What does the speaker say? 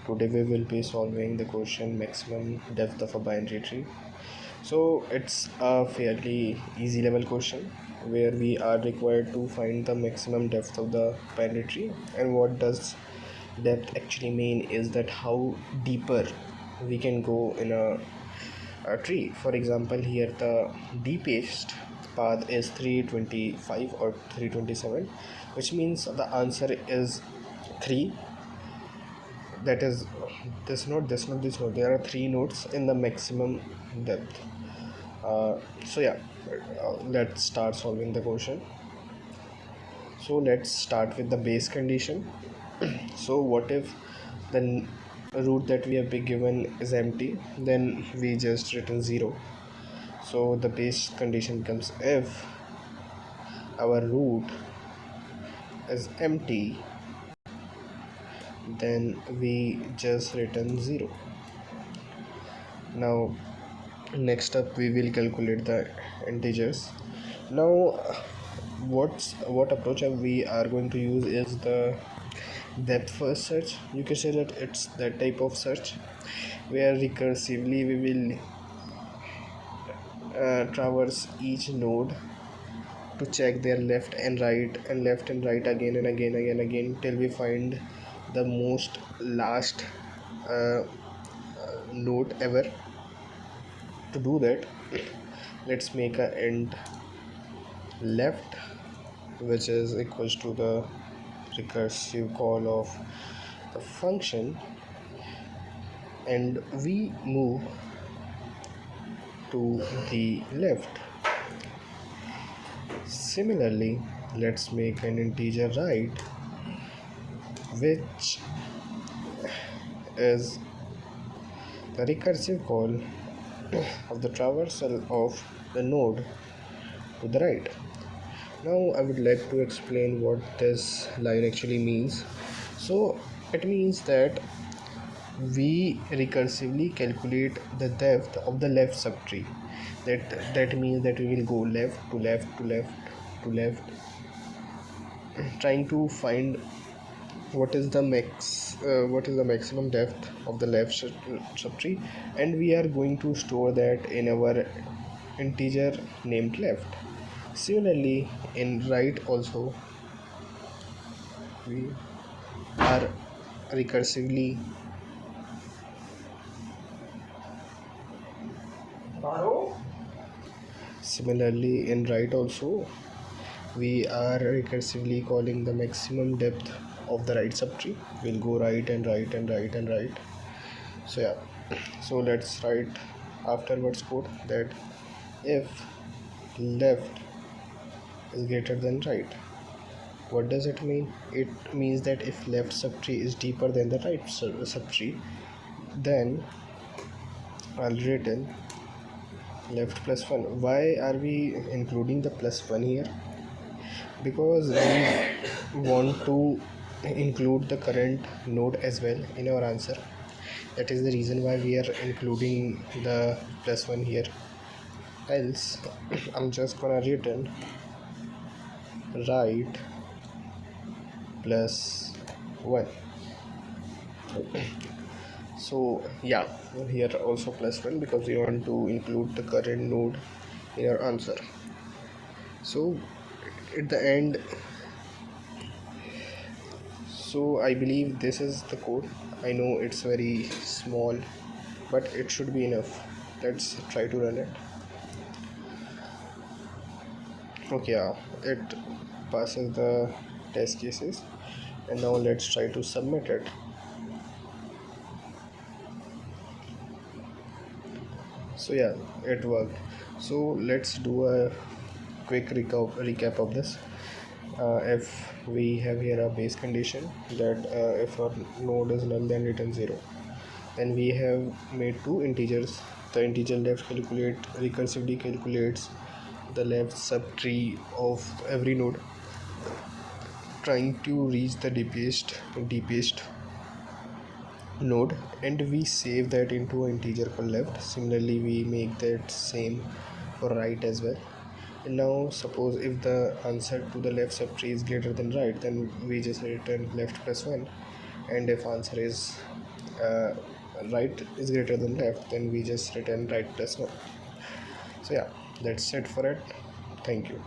Today we will be solving the question maximum depth of a binary tree. So it's a fairly easy level question where we are required to find the maximum depth of the binary tree. And what does depth actually mean is that how deeper we can go in a tree. For example, here the deepest path is 325 or 327, which means the answer is 3. That is this node. There are 3 nodes in the maximum depth. Let's start solving the question. So let's start with the base condition. So what if the root that we have been given is empty? Then we just written 0. So the base condition becomes if our root is empty, then we just written 0. Now next up we will calculate the integers. Now what approach we are going to use is the depth first search. You can say that it's that type of search where recursively we will traverse each node to check their left and right and left and right again and again till we find the most last node ever. To do that, let's make a end left, which is equals to the recursive call of the function, and we move to the left. Similarly, let's make an integer right, which is the recursive call of the traversal of the node to the right. Now I would like to explain what this line actually means. So it means that we recursively calculate the depth of the left subtree. That means that we will go left to left to left to left, trying to find what is the maximum depth of the left subtree, and we are going to store that in our integer named left. Similarly, in right also we are recursively calling the maximum depth of the right subtree. We'll go right and right and right and right. So let's write afterwards code that if left is greater than right. What does it mean? It means that if left subtree is deeper than the right subtree, then I'll written left plus 1. Why are we including the plus 1 here? Because we want to include the current node as well in our answer. That is the reason why we are including the plus 1 here. Else I'm just gonna written right plus 1. So here also plus 1 because we want to include the current node in our answer. So at the end, so I believe this is the code. I know it's very small, but it should be enough. Let's try to run it. Okay, it passes the test cases, and now let's try to submit it. So it worked. So let's do a quick recap of this. If we have here a base condition that if our node is null, then return 0. Then we have made 2 integers. The integer left recursively calculates the left subtree of every node, trying to reach the deepest node, and we save that into an integer called left. Similarly, we make that same for right as well. And now suppose if the answer to the left subtree is greater than right, then we just return left plus 1, and if answer is uh, right is greater than left, then we just return right plus 1. So yeah, that's it for it. Thank you.